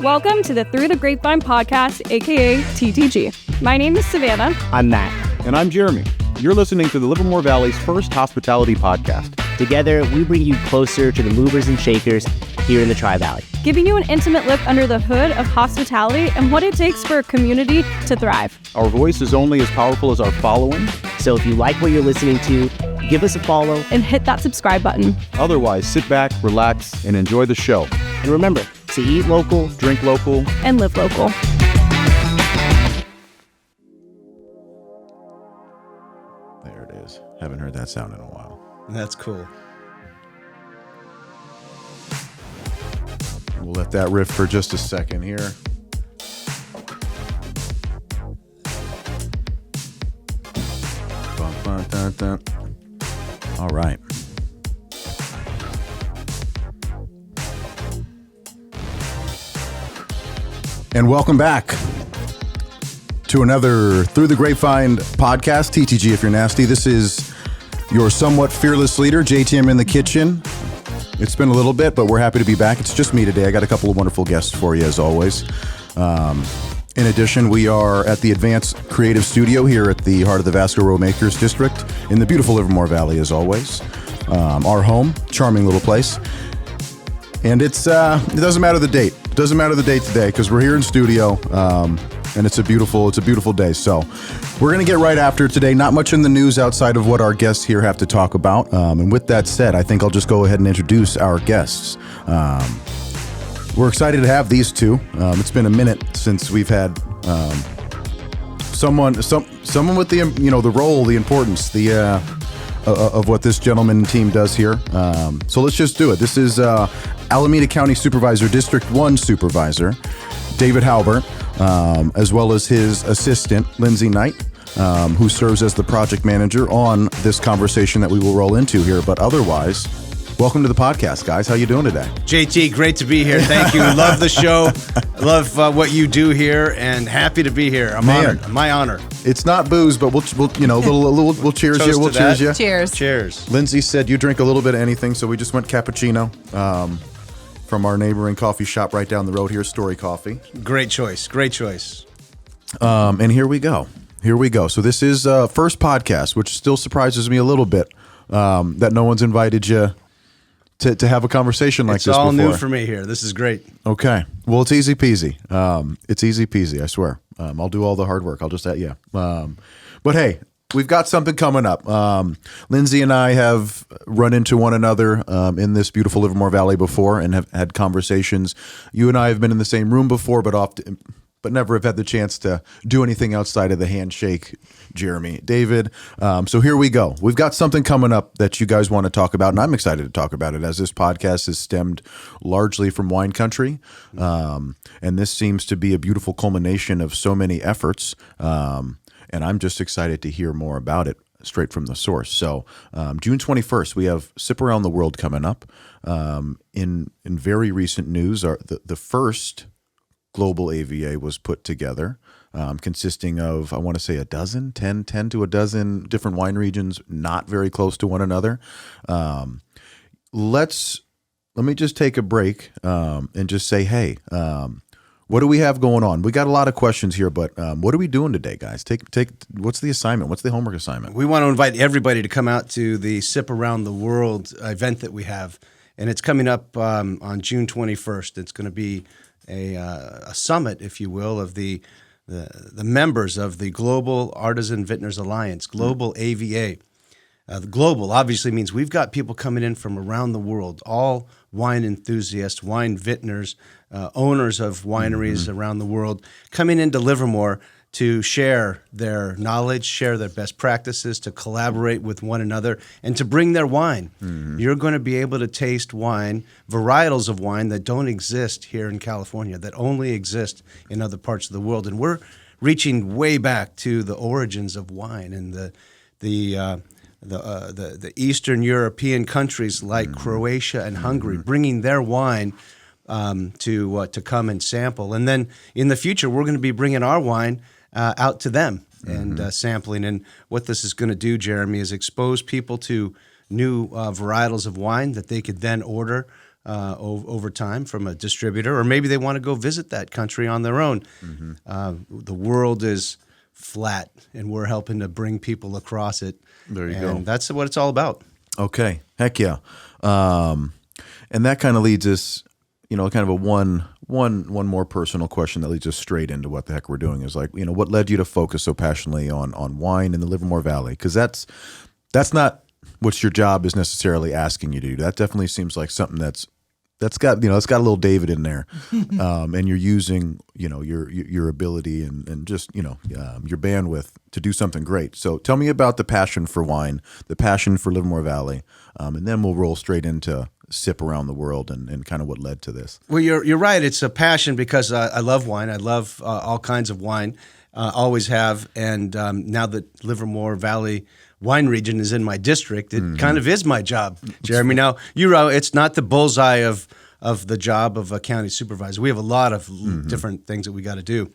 Welcome to the Through the Grapevine podcast, aka TTG. My name is Savannah. I'm Matt. And I'm Jeremy. You're listening to the Livermore Valley's first hospitality podcast. Together, we bring you closer to the movers and shakers here in the Tri-Valley, Giving you an intimate look under the hood of hospitality and what it takes for a community to thrive. Our voice is only as powerful as our following. So if you like what you're listening to, give us a follow. And hit that subscribe button. Otherwise, sit back, relax, and enjoy the show. And remember to eat local, Drink local, And live local. There it is. Haven't heard that sound in a while. That's cool. We'll let that riff for just a second here. Bum, bum, dun, dun. All right. And welcome back to another Through the Grapevine podcast, TTG if you're nasty. This is your somewhat fearless leader, JTM in the kitchen. It's been a little bit, but we're happy to be back. It's just me today. I got a couple of wonderful guests for you, as always. In addition, we are at the Advanced Creative Studio here at the heart of the Vasco Row Makers District in the beautiful Livermore Valley, as always. Our home, charming little place. And it doesn't matter the date. It doesn't matter the date today because we're here in studio, and it's a beautiful day. So we're going to get right after it today. Not much in the news outside of what our guests here have to talk about. And with that said, I think I'll just go ahead and introduce our guests. We're excited to have these two. It's been a minute since we've had someone with the role, the importance, of what this gentleman team does here. So let's just do it. This is Alameda County Supervisor, District 1 Supervisor, David Haubert, as well as his assistant, Lindsey Knight, who serves as the project manager on this conversation that we will roll into here. But otherwise, welcome to the podcast, guys. How you doing today? JT, great to be here. Thank you. Love the show. Love what you do here, and happy to be here. I'm honored. My honor. It's not booze, but we'll cheers Toast you. We'll to cheers that. you. Cheers. Cheers. Lindsay said you drink a little bit of anything, so we just went cappuccino from our neighboring coffee shop right down the road here, Story Coffee. Great choice. Great choice. And here we go. So this is first podcast, which still surprises me a little bit that no one's invited you to have a conversation like this before. It's all new for me here. This is great. Okay. Well, it's easy peasy. It's easy peasy, I swear. I'll do all the hard work. I'll just, but hey, we've got something coming up. Lindsay and I have run into one another in this beautiful Livermore Valley before and have had conversations. You and I have been in the same room before, but never have had the chance to do anything outside of the handshake, Jeremy, David. So here we go. We've got something coming up that you guys want to talk about, and I'm excited to talk about it as this podcast is stemmed largely from wine country. And this seems to be a beautiful culmination of so many efforts. And I'm just excited to hear more about it straight from the source. So June 21st, we have Sip Around the World coming up. In very recent news, the first Global AVA was put together, consisting of, I want to say 10 to a dozen different wine regions, not very close to one another. Let me just take a break and just say, hey, what do we have going on? We got a lot of questions here, but what are we doing today, guys? What's the assignment? What's the homework assignment? We want to invite everybody to come out to the Sip Around the World event that we have, and it's coming up on June 21st. It's going to be a summit, if you will, of the members of the Global Artisan Vintners Alliance, Global AVA. The global obviously means we've got people coming in from around the world, all wine enthusiasts, wine vintners, owners of wineries around the world, coming into Livermore to share their knowledge, share their best practices, to collaborate with one another, and to bring their wine. You're going to be able to taste wine, varietals of wine that don't exist here in California, that only exist in other parts of the world. And we're reaching way back to the origins of wine and the Eastern European countries like Croatia and Hungary, bringing their wine to come and sample. And then in the future, we're going to be bringing our wine out to them and sampling. And what this is going to do, Jeremy, is expose people to new varietals of wine that they could then order over time from a distributor, or maybe they want to go visit that country on their own. The world is flat, and we're helping to bring people across it. There you go. That's what it's all about. Okay. Heck yeah. And that kind of leads us, kind of a one more personal question that leads us straight into what the heck we're doing is like, what led you to focus so passionately on wine in the Livermore Valley? Because that's not what your job is necessarily asking you to do. That definitely seems like something that's got it's got a little David in there, and you're using your ability and just your bandwidth to do something great. So tell me about the passion for wine, the passion for Livermore Valley, and then we'll roll straight into Sip Around the World and kind of what led to this. Well, you're right. It's a passion because I love wine. I love all kinds of wine, always have, and now that Livermore Valley wine region is in my district, it kind of is my job, Jeremy. Now, it's not the bullseye of the job of a county supervisor. We have a lot of different things that we got to do,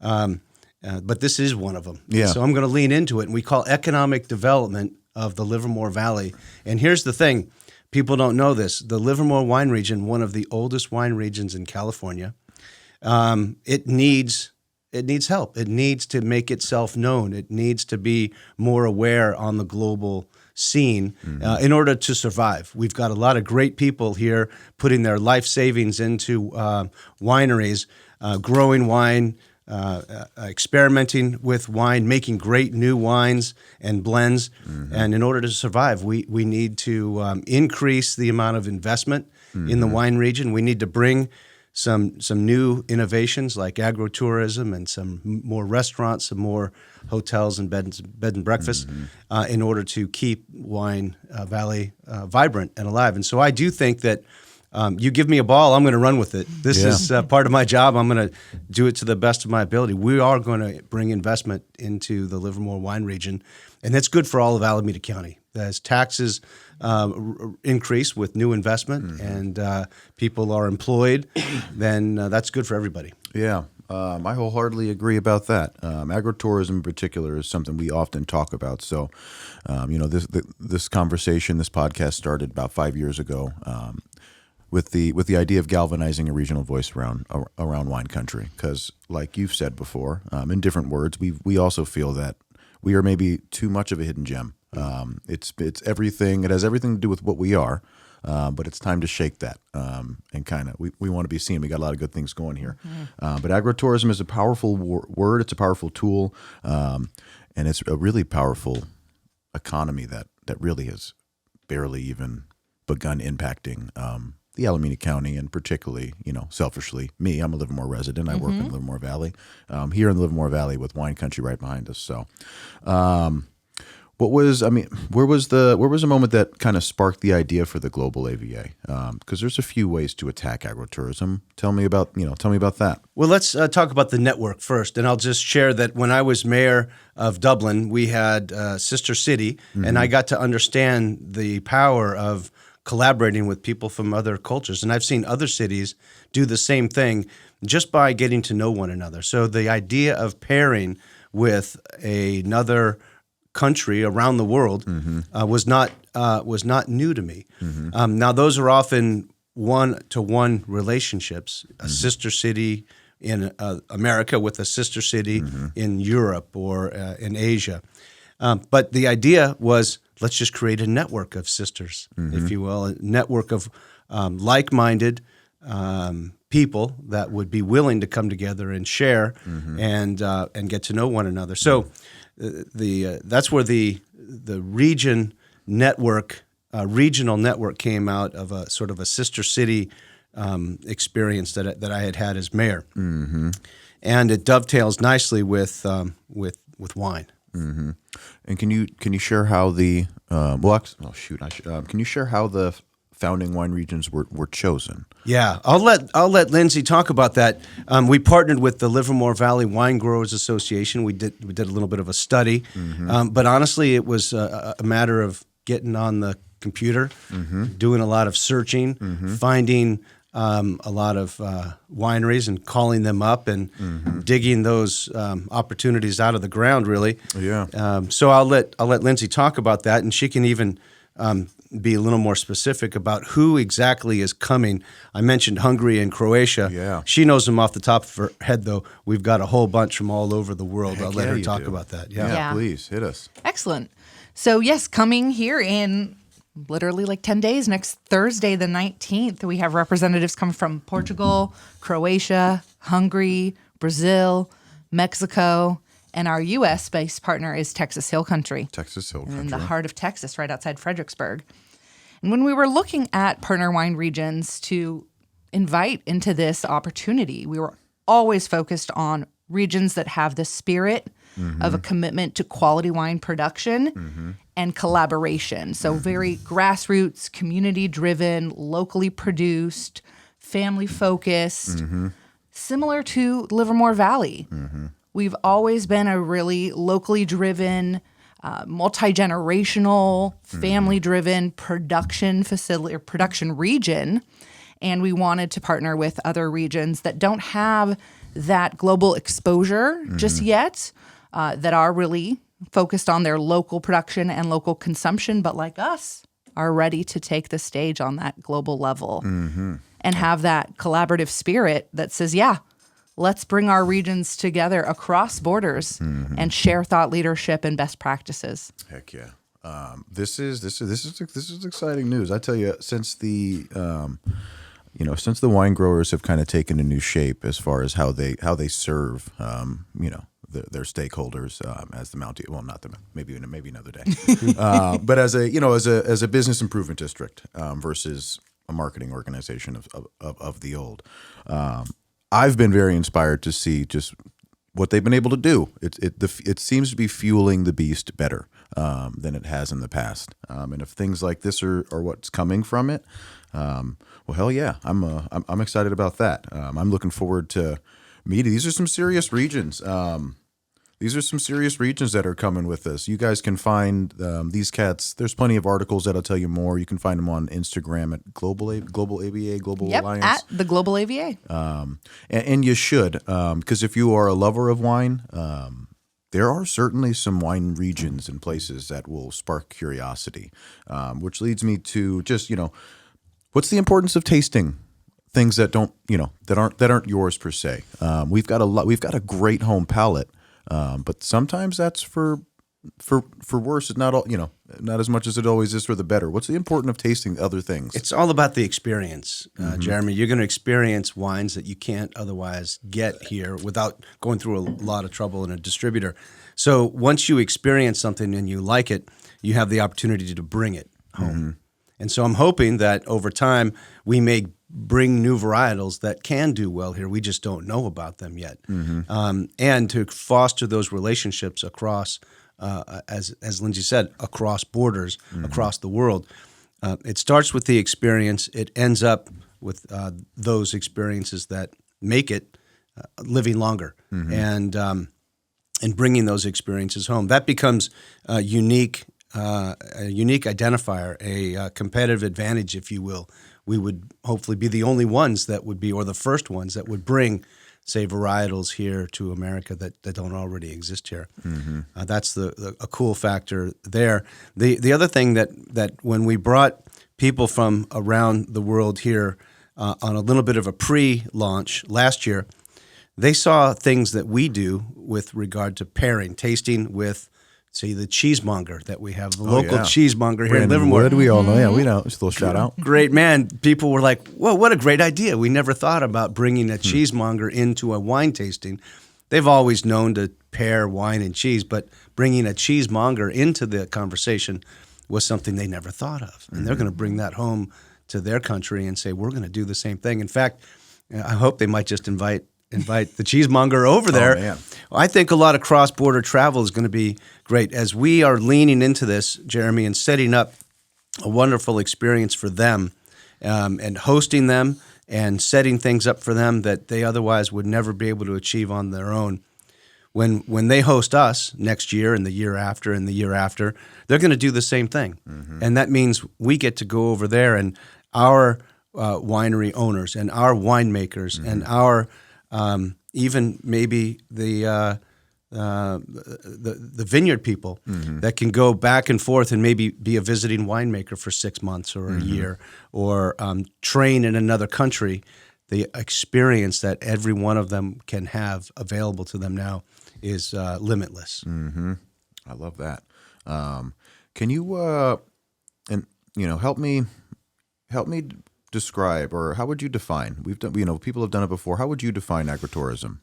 but this is one of them. Yeah. So I'm going to lean into it, and we call economic development of the Livermore Valley. And here's the thing. People don't know this. The Livermore wine region, one of the oldest wine regions in California, it needs help. It needs to make itself known. It needs to be more aware on the global scene in order to survive. We've got a lot of great people here putting their life savings into wineries, growing wine, experimenting with wine, making great new wines and blends. And in order to survive, we need to increase the amount of investment in the wine region. We need to bring some new innovations like agrotourism and some more restaurants, some more hotels and bed and breakfast in order to keep Wine Valley vibrant and alive. And so I do think that you give me a ball, I'm going to run with it. This is part of my job. I'm going to do it to the best of my ability. We are going to bring investment into the Livermore wine region, and that's good for all of Alameda County. As taxes increase with new investment and people are employed, then that's good for everybody. Yeah, I wholeheartedly agree about that. Agrotourism in particular is something we often talk about. So, this conversation, this podcast started about 5 years ago with the idea of galvanizing a regional voice around wine country. Because, like you've said before, in different words, we also feel that we are maybe too much of a hidden gem. It's everything. It has everything to do with what we are, but it's time to shake that and kind of we want to be seen. We got a lot of good things going here, but agrotourism is a powerful word. It's a powerful tool, and it's a really powerful economy that really has barely even begun impacting the Alameda County, and particularly, selfishly, me. I'm a Livermore resident. I work in the Livermore Valley, here in the Livermore Valley with wine country right behind us. So. Where was the moment that kind of sparked the idea for the Global AVA? Because there's a few ways to attack agrotourism. Tell me about that. Well, let's talk about the network first, and I'll just share that when I was mayor of Dublin, we had Sister City, and I got to understand the power of collaborating with people from other cultures, and I've seen other cities do the same thing just by getting to know one another. So the idea of pairing with another country around the world was not new to me. Now those are often one-to-one relationships. A sister city in America with a sister city in Europe or in Asia. But the idea was, let's just create a network of sisters, if you will, a network of like-minded people that would be willing to come together and share and get to know one another. So. That's where the regional network came out of a sort of a sister city experience that I had as mayor, and it dovetails nicely with wine. And can you share how the can you share how the founding wine regions were chosen? Yeah, I'll let Lindsey talk about that. We partnered with the Livermore Valley Wine Growers Association. We did a little bit of a study, but honestly, it was a matter of getting on the computer, doing a lot of searching, finding a lot of wineries and calling them up and digging those opportunities out of the ground. Really, yeah. So I'll let Lindsey talk about that, and she can even be a little more specific about who exactly is coming. I mentioned Hungary and Croatia. Yeah. She knows them off the top of her head, though. We've got a whole bunch from all over the world. Heck I'll let yeah, her you talk do. about that. Yeah, Yeah. please hit us. Excellent. So yes, coming here in literally like 10 days, next Thursday, the 19th, we have representatives coming from Portugal, Croatia, Hungary, Brazil, Mexico, and our U.S.-based partner is Texas Hill Country. Texas Hill In Country. the heart of Texas, right outside Fredericksburg. And when we were looking at partner wine regions to invite into this opportunity, we were always focused on regions that have the spirit of a commitment to quality wine production and collaboration. So very grassroots, community-driven, locally produced, family-focused, similar to Livermore Valley. We've always been a really locally driven, multi-generational, family-driven production facility or production region, and we wanted to partner with other regions that don't have that global exposure just yet, that are really focused on their local production and local consumption, but like us, are ready to take the stage on that global level and have that collaborative spirit that says, yeah, let's bring our regions together across borders and share thought leadership and best practices. Heck yeah. This is exciting news. I tell you, since the since the wine growers have kind of taken a new shape as far as how they serve their stakeholders as the Mountie, well, not the maybe another day, but as a business improvement district versus a marketing organization of the old. I've been very inspired to see just what they've been able to do. It seems to be fueling the beast better than it has in the past. And if things like this are what's coming from it, well, hell yeah, I'm excited about that. I'm looking forward to meeting. These are some serious regions. These are some serious regions that are coming with us. You guys can find these cats. There's plenty of articles that'll tell you more. You can find them on Instagram at Global AVA, Global Alliance. At the Global AVA. And you should, because if you are a lover of wine, there are certainly some wine regions and places that will spark curiosity, which leads me to just, what's the importance of tasting things that aren't yours per se? We've got a great home palate. But sometimes that's for worse. It's not all, not as much as it always is for the better. What's the importance of tasting other things? It's all about the experience, Jeremy. You're going to experience wines that you can't otherwise get here without going through a lot of trouble in a distributor. So once you experience something and you like it, you have the opportunity to bring it home. And so I'm hoping that over time we may bring new varietals that can do well here. We just don't know about them yet. And to foster those relationships across, as Lindsey said, across borders, across the world. It starts with the experience. It ends up with those experiences that make it living longer and bringing those experiences home. That becomes a unique identifier, a competitive advantage, if you will. We would hopefully be the only ones that would be, or the first ones that would bring, say, varietals here to America that don't already exist here. That's a cool factor there. The other thing that when we brought people from around the world here on a little bit of a pre-launch last year, they saw things that we do with regard to pairing, tasting with, say, the cheesemonger that we have, the local cheesemonger here in Livermore. Wood, we all know. Yeah, we know. Just a little shout out. Great man. People were like, whoa, what a great idea. We never thought about bringing a cheesemonger into a wine tasting. They've always known to pair wine and cheese, but bringing a cheesemonger into the conversation was something they never thought of. And they're going to bring that home to their country and say, we're going to do the same thing. In fact, I hope they might just invite the cheesemonger over there. Man. I think a lot of cross-border travel is going to be great. As we are leaning into this, Jeremy, and setting up a wonderful experience for them and hosting them and setting things up for them that they otherwise would never be able to achieve on their own. When they host us next year and the year after and the year after, they're going to do the same thing. And that means we get to go over there and our winery owners and our winemakers and our even maybe the the vineyard people that can go back and forth and maybe be a visiting winemaker for 6 months or a year, or train in another country. The experience that every one of them can have available to them now is limitless. I love that. Can you help me describe, or how would you define? We've done, people have done it before. How would you define agritourism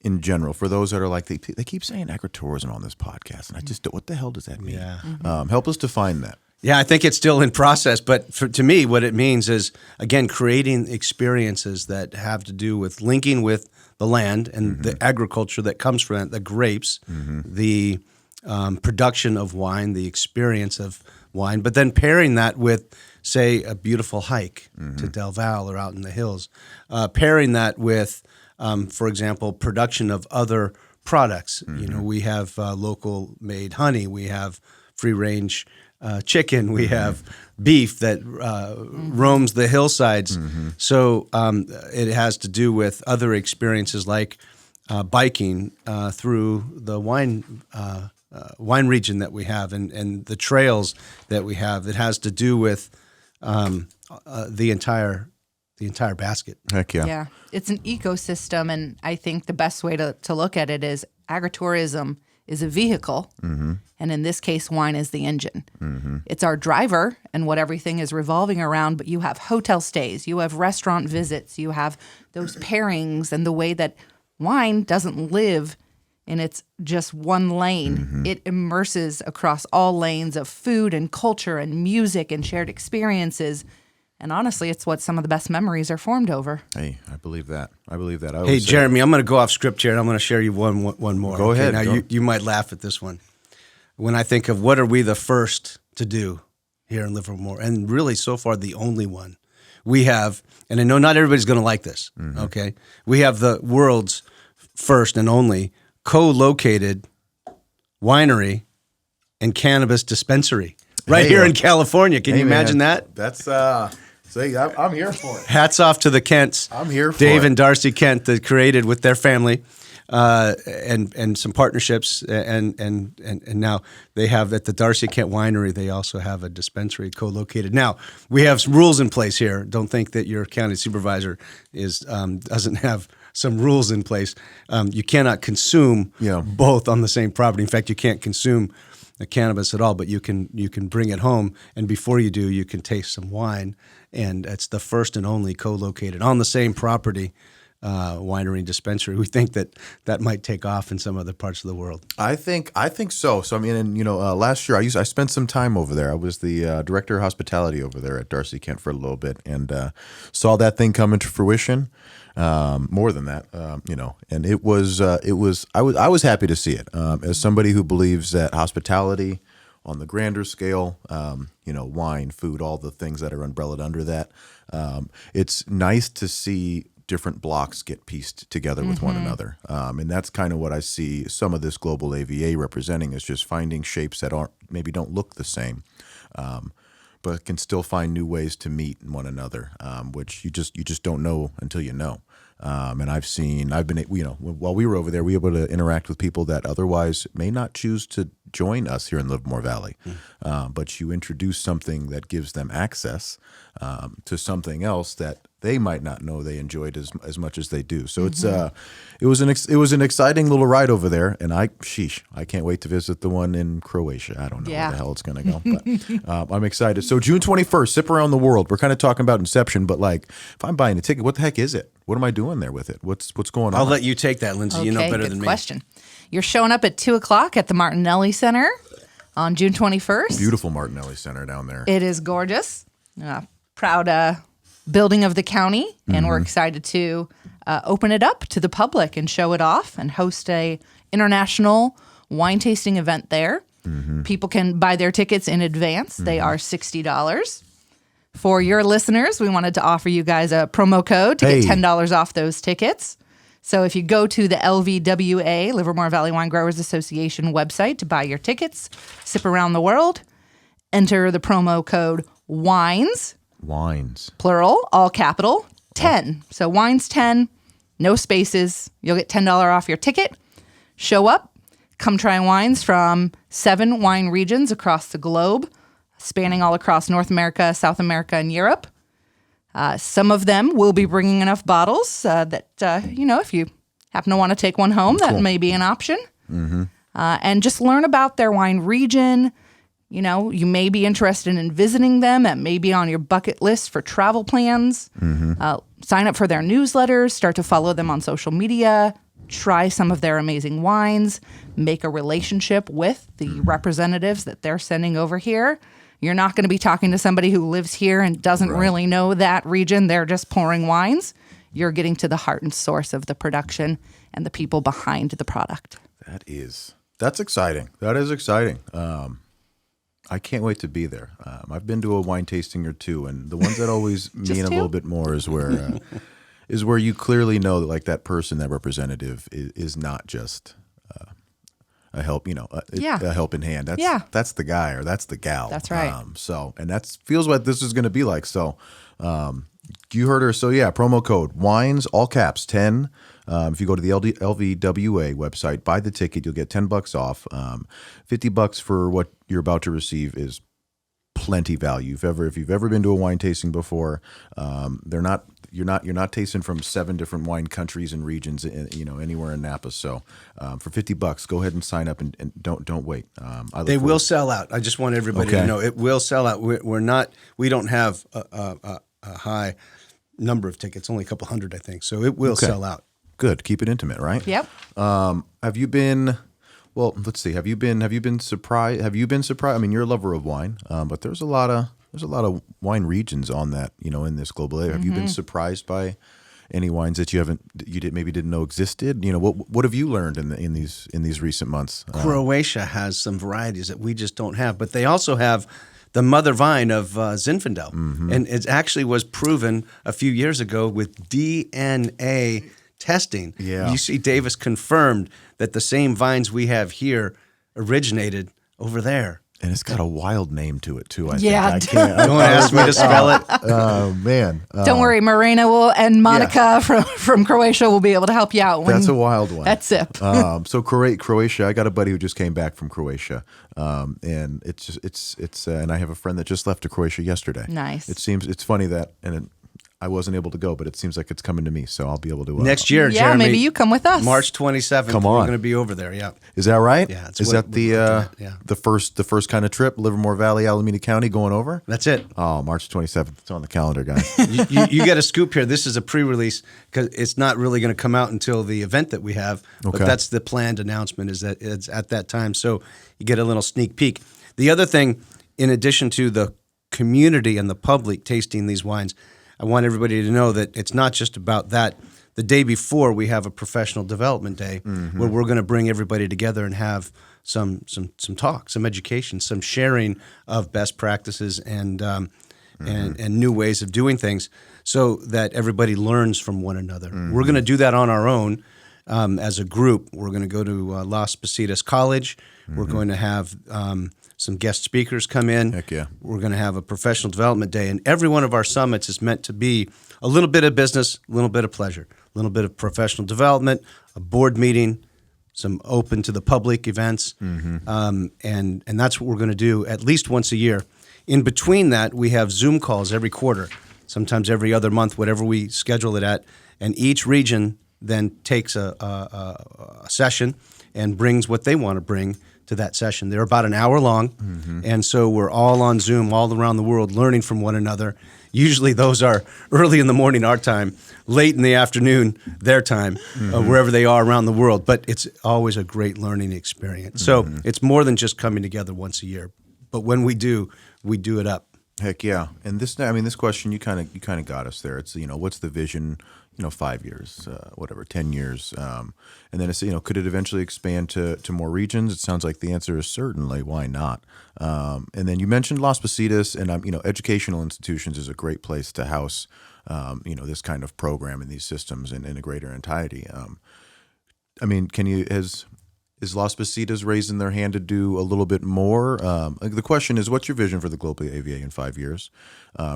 in general for those that are like they keep saying agritourism on this podcast, and I just don't, what the hell does that mean? Yeah. Help us define that. Yeah, I think it's still in process, but to me, what it means is, again, creating experiences that have to do with linking with the land and the agriculture that comes from it, the grapes, the production of wine, the experience of wine, but then pairing that with, say, a beautiful hike to Del Valle or out in the hills, pairing that with, for example, production of other products. We have local made honey, we have free range chicken, we have beef that roams the hillsides. So it has to do with other experiences like biking through the wine region that we have, and the trails that we have. It has to do with the entire basket. Heck yeah. Yeah, it's an ecosystem, and I think the best way to look at it is agritourism is a vehicle, and in this case, wine is the engine. It's our driver and what everything is revolving around, but you have hotel stays, you have restaurant visits, you have those pairings, and the way that wine doesn't live in its just one lane. It immerses across all lanes of food and culture and music and shared experiences. And honestly, it's what some of the best memories are formed over. Hey, I believe that. Hey, Jeremy, I'm going to go off script here, and I'm going to share you one more. Go ahead. Now, you might laugh at this one. When I think of what are we the first to do here in Livermore, and really so far the only one, we have, and I know not everybody's going to like this, okay? We have the world's first and only co-located winery and cannabis dispensary right here in California. Can you imagine that? That's see, I'm here for it. Hats off to the Kents. I'm here for Dave it. and Darcy Kent that created with their family and some partnerships, and now they have at the Darcy Kent Winery, they also have a dispensary co-located. Now we have some rules in place here. Don't think that your county supervisor doesn't have some rules in place. You cannot consume both on the same property. In fact, you can't consume the cannabis at all, but you can bring it home, and before you do, you can taste some wine. And it's the first and only co-located on the same property winery and dispensary. We think that might take off in some other parts of the world. I think so. So I mean, and last year I spent some time over there. I was the director of hospitality over there at Darcy Kent for a little bit, and saw that thing come into fruition. More than that, and it was I was happy to see it as somebody who believes that hospitality on the grander scale, wine, food, all the things that are umbrellaed under that. It's nice to see different blocks get pieced together with one another. And that's kind of what I see some of this Global AVA representing, is just finding shapes that maybe don't look the same, but can still find new ways to meet one another, which you just don't know until you know. And I've been, while we were over there, we were able to interact with people that otherwise may not choose to join us here in Livermore Valley. But you introduce something that gives them access to something else that they might not know they enjoyed as much as they do. So it was an exciting little ride over there, and I can't wait to visit the one in Croatia. I don't know where the hell it's going to go, but I'm excited. So June 21st, Sip Around the World. We're kind of talking about Inception, but like, if I'm buying a ticket, what the heck is it? What am I doing there with it? What's going on? I'll let you take that, Lindsay. Okay, you know better than me. Good question. You're showing up at 2:00 at the Martinelli Center on June 21st. Beautiful Martinelli Center down there. It is gorgeous. Proud building of the county, and we're excited to open it up to the public and show it off and host a international wine tasting event there. People can buy their tickets in advance. They are $60. For your listeners, we wanted to offer you guys a promo code to get $10 off those tickets. So if you go to the LVWA, Livermore Valley Wine Growers Association website to buy your tickets, Sip Around the World, enter the promo code WINES, plural, all capital, 10. So WINES 10, no spaces. You'll get $10 off your ticket. Show up, come try wines from 7 wine regions across the globe, spanning all across North America, South America, and Europe. Some of them will be bringing enough bottles that, if you happen to want to take one home, that may be an option. And just learn about their wine region. You know, you may be interested in visiting them. That may be on your bucket list for travel plans. Sign up for their newsletters, start to follow them on social media, try some of their amazing wines, make a relationship with the representatives that they're sending over here. You're not going to be talking to somebody who lives here and doesn't really know that region. They're just pouring wines. You're getting to the heart and source of the production and the people behind the product. That's exciting. That is exciting. I can't wait to be there. I've been to a wine tasting or two, and the ones that always mean a little bit more is where you clearly know that, like, that person, that representative is not just a help, a helping hand. That's the guy or that's the gal. That's right. And that feels what this is going to be like. So, you heard her. So yeah, promo code WINES, all caps, 10. If you go to the LVWA website, buy the ticket, you'll get $10 off. $50 for what you're about to receive is plenty value. If you've ever been to a wine tasting before, you're not tasting from 7 different wine countries and regions, anywhere in Napa. So for $50, go ahead and sign up and don't wait. They will sell out. I just want everybody to know it will sell out. We don't have a high number of tickets, only a couple hundred, I think. So it will sell out. Good. Keep it intimate, right? Yep. Have you been? Well, let's see. Have you been surprised? I mean, you're a lover of wine, but there's a lot of wine regions on that. In this global area. Have you been surprised by any wines that you didn't know existed? What have you learned in these recent months? Croatia has some varieties that we just don't have, but they also have the mother vine of Zinfandel, and it actually was proven a few years ago with DNA testing. Yeah. UC Davis confirmed that the same vines we have here originated over there. And it's got a wild name to it too. I Yeah. think. I can't. Don't ask me to spell it. Oh man! Don't worry, Morena and Monica from Croatia will be able to help you out. That's a wild one. That's it. So Croatia. I got a buddy who just came back from Croatia, and it's and I have a friend that just left to Croatia yesterday. Nice. It's funny that I wasn't able to go, but it seems like it's coming to me, so I'll be able to. Next year, Yeah, Jeremy, maybe you come with us. March 27th. Come on. We're going to be over there. Yeah. Is that right? Yeah. Is that the first kind of trip? Livermore Valley, Alameda County, going over? That's it. Oh, March 27th. It's on the calendar, guys. you get a scoop here. This is a pre-release because it's not really going to come out until the event that we have. But that's the planned announcement, is that it's at that time. So you get a little sneak peek. The other thing, in addition to the community and the public tasting these wines, I want everybody to know that it's not just about that. The day before, we have a professional development day where we're going to bring everybody together and have some talk, some education, some sharing of best practices and new ways of doing things, so that everybody learns from one another. We're going to do that on our own as a group. We're going to go to Las Positas College. We're going to have some guest speakers come in. Heck yeah. We're going to have a professional development day, and every one of our summits is meant to be a little bit of business, a little bit of pleasure, a little bit of professional development, a board meeting, some open to the public events, and that's what we're going to do at least once a year. In between that, we have Zoom calls every quarter, sometimes every other month, whatever we schedule it at, and each region then takes a session and brings what they want to bring to that session. They're about an hour long, and so we're all on Zoom all around the world learning from one another. Usually those are early in the morning our time, late in the afternoon their time, wherever they are around the world. But it's always a great learning experience. So it's more than just coming together once a year. But when we do it up. Heck yeah. And this question, you kind of got us there. It's, what's the vision, 5 years, 10 years. And then it's, could it eventually expand to more regions? It sounds like the answer is certainly. Why not? And then you mentioned Las Positas, and, educational institutions is a great place to house, this kind of program and these systems in a greater entirety. Is Las Positas raising their hand to do a little bit more? The question is, what's your vision for the Global AVA in 5 years?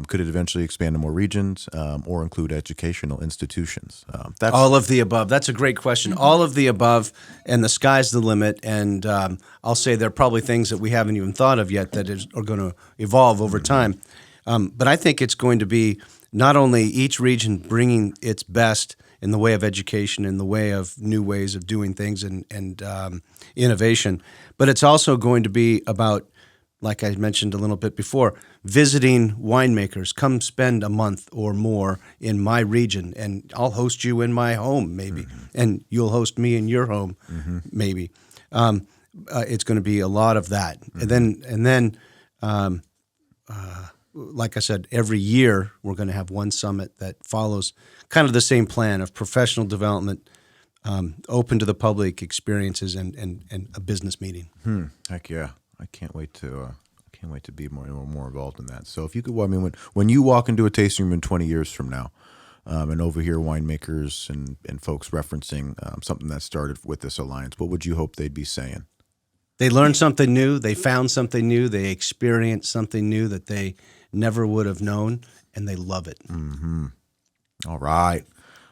Could it eventually expand to more regions or include educational institutions? That's All of the above. That's a great question. All of the above, and the sky's the limit. And I'll say there are probably things that we haven't even thought of yet that are going to evolve over time. But I think it's going to be not only each region bringing its best in the way of education, in the way of new ways of doing things and innovation, but it's also going to be about, like I mentioned a little bit before, visiting winemakers. Come spend a month or more in my region, and I'll host you in my home, maybe, and you'll host me in your home, maybe. It's going to be a lot of that, and then, like I said, every year we're going to have one summit that follows kind of the same plan of professional development, open to the public experiences, and a business meeting. Heck yeah! I can't wait to be more involved in that. So if you could, I mean, when you walk into a tasting room in 20 years from now, and overhear winemakers and folks referencing something that started with this alliance, what would you hope they'd be saying? They learned something new. They found something new. They experienced something new that they never would have known, and they love it. All right.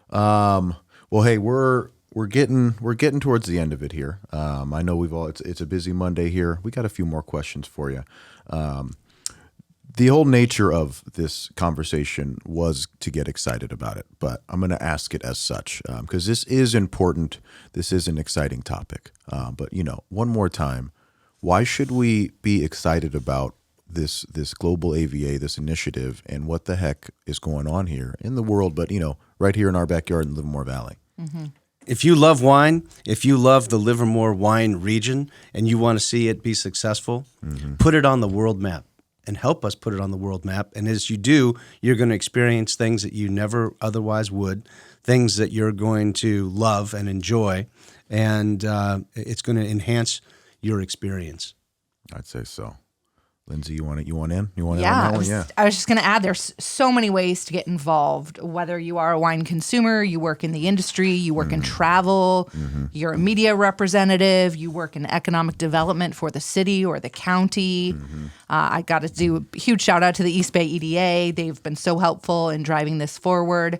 Well, hey, we're getting towards the end of it here. I know it's a busy Monday here. We got a few more questions for you. The whole nature of this conversation was to get excited about it, but I'm going to ask it as such because this is important. This is an exciting topic. But one more time, why should we be excited about this Global AVA, this initiative, and what the heck is going on here in the world, but right here in our backyard in Livermore Valley? If you love wine, if you love the Livermore wine region, and you want to see it be successful, put it on the world map and help us put it on the world map. And as you do, you're going to experience things that you never otherwise would, things that you're going to love and enjoy, and it's going to enhance your experience. I'd say so. Lindsey, you want in? You want in on Yeah, that one? I was just going to add, there's so many ways to get involved, whether you are a wine consumer, you work in the industry, you work in travel, you're a media representative, you work in economic development for the city or the county. I got to do a huge shout out to the East Bay EDA. They've been so helpful in driving this forward.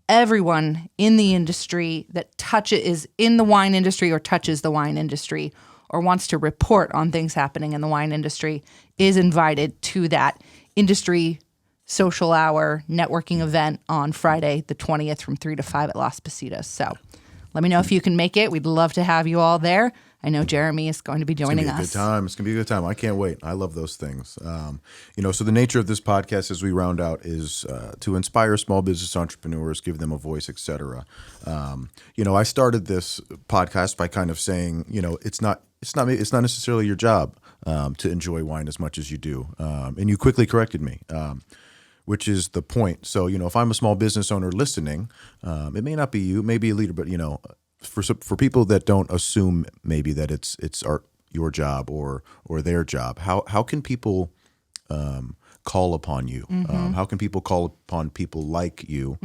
Everyone in the industry that is in the wine industry or touches the wine industry or wants to report on things happening in the wine industry is invited to that industry social hour networking event on Friday, the 20th from 3 to 5 at Las Positas. So let me know if you can make it. We'd love to have you all there. I know Jeremy is going to be joining us. It's going to be a good time. I can't wait. I love those things. So the nature of this podcast as we round out is to inspire small business entrepreneurs, give them a voice, et cetera. I started this podcast by kind of saying, it's not necessarily your job to enjoy wine as much as you do. And you quickly corrected me, which is the point. So, if I'm a small business owner listening, it may not be you, it may be a leader, but, for people that don't assume maybe that it's your job or their job, how can people call upon you? How can people call upon people like you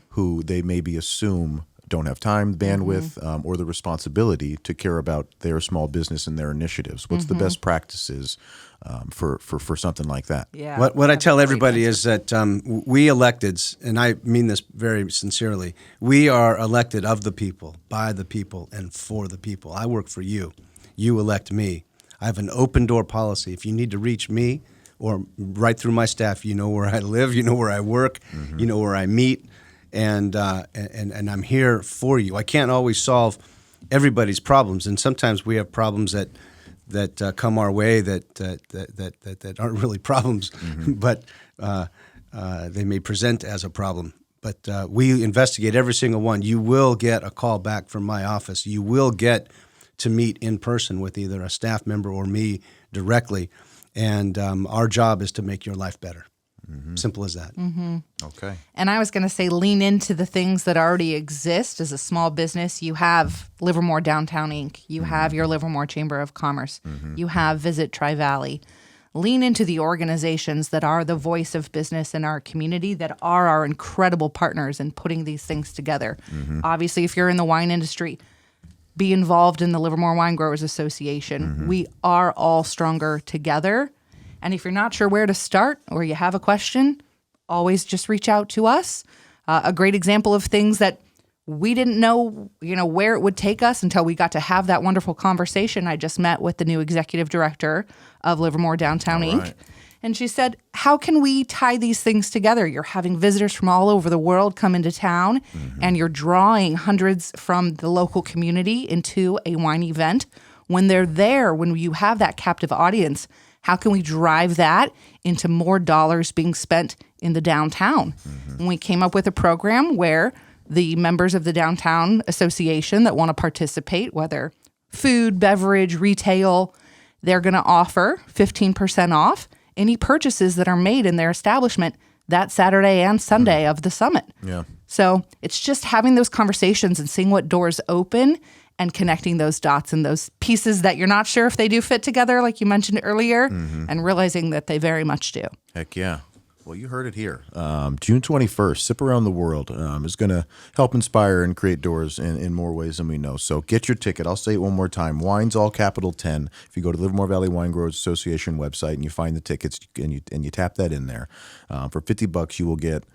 who they maybe assume don't have time, bandwidth, or the responsibility to care about their small business and their initiatives? What's the best practices for something like that? Yeah. What I tell everybody is that we electeds, and I mean this very sincerely, we are elected of the people, by the people, and for the people. I work for you. You elect me. I have an open door policy. If you need to reach me or right through my staff, you know where I live, you know where I work, you know where I meet. And I'm here for you. I can't always solve everybody's problems, and sometimes we have problems that come our way that aren't really problems, but they may present as a problem. But we investigate every single one. You will get a call back from my office. You will get to meet in person with either a staff member or me directly, and our job is to make your life better. Simple as that. Okay. And I was going to say, lean into the things that already exist as a small business. You have Livermore Downtown Inc. You have your Livermore Chamber of Commerce. You have Visit Tri-Valley. Lean into the organizations that are the voice of business in our community, that are our incredible partners in putting these things together. Obviously, if you're in the wine industry, be involved in the Livermore Wine Growers Association. We are all stronger together. And if you're not sure where to start or you have a question, always just reach out to us. A great example of things that we didn't know, where it would take us until we got to have that wonderful conversation. I just met with the new executive director of Livermore Downtown Inc. And she said, how can we tie these things together? You're having visitors from all over the world come into town, and you're drawing hundreds from the local community into a wine event. When they're there, when you have that captive audience, how can we drive that into more dollars being spent in the downtown? And we came up with a program where the members of the Downtown Association that want to participate, whether food, beverage, retail, they're going to offer 15% off any purchases that are made in their establishment that Saturday and Sunday of the summit. Yeah. So it's just having those conversations and seeing what doors open and connecting those dots and those pieces that you're not sure if they do fit together, like you mentioned earlier, and realizing that they very much do. Heck yeah. Well, you heard it here. June 21st, Sip Around the World is going to help inspire and create doors in more ways than we know. So get your ticket. I'll say it one more time. Wines, all capital 10. If you go to the Livermore Valley Wine Growers Association website and you find the tickets and you tap that in there, for $50 you will get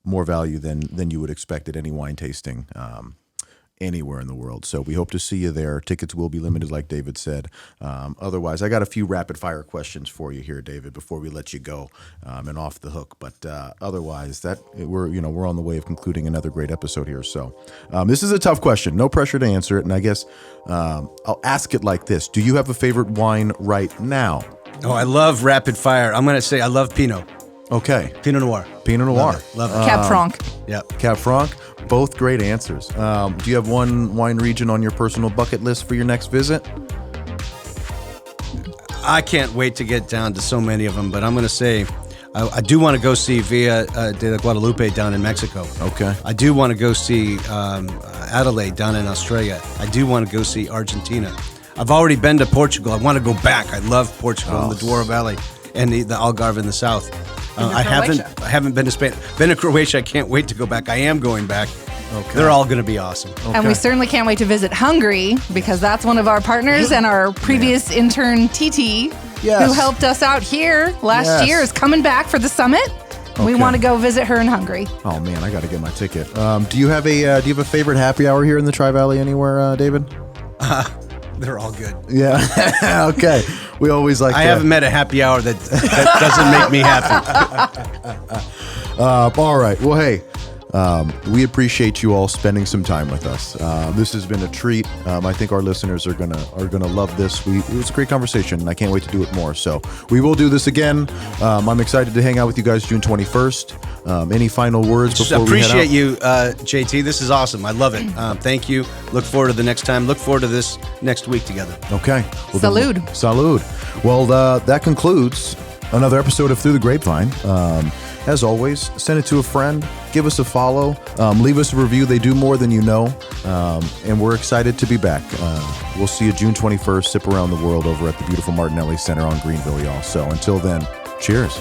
more value than you would expect at any wine tasting anywhere in the world. So we hope to see you there. Tickets will be limited, like David said. Otherwise, I got a few rapid fire questions for you here, David, before we let you go and off the hook. But otherwise, we're on the way of concluding another great episode here. So this is a tough question. No pressure to answer it. And I guess I'll ask it like this: do you have a favorite wine right now? Oh, I love rapid fire. I'm going to say I love Pinot. Okay. Pinot Noir. Pinot Noir. Love it. Cab Franc. Yep. Cab Franc. Both great answers. Do you have one wine region on your personal bucket list for your next visit? I can't wait to get down to so many of them, but I'm going to say I do want to go see Villa de Guadalupe down in Mexico. Okay. I do want to go see Adelaide down in Australia. I do want to go see Argentina. I've already been to Portugal. I want to go back. I love Portugal and the Douro Valley and the Algarve in the south. I haven't been to Spain. Been to Croatia. I can't wait to go back. I am going back. Okay. They're all going to be awesome. Okay. And we certainly can't wait to visit Hungary because that's one of our partners and our previous intern, TT, who helped us out here last year, is coming back for the summit. Okay. We want to go visit her in Hungary. Oh man, I got to get my ticket. Do you have a favorite happy hour here in the Tri-Valley anywhere, David? They're all good. Yeah. Okay. We always like. I haven't met a happy hour that doesn't make me happy. All right. Well, hey, we appreciate you all spending some time with us. This has been a treat. I think our listeners are gonna love this. It was a great conversation, and I can't wait to do it more. So we will do this again. I'm excited to hang out with you guys June 21st. Any final words before we head out? Appreciate you, JT. This is awesome. I love it. Thank you. Look forward to the next time. Look forward to this next week together. Okay. Well, Salud. Salud. Well, that concludes another episode of Through the Grapevine. As always, send it to a friend. Give us a follow. Leave us a review. They do more than you know. And we're excited to be back. We'll see you June 21st. Sip Around the World over at the beautiful Martinelli Center on Greenville, y'all. So until then, cheers.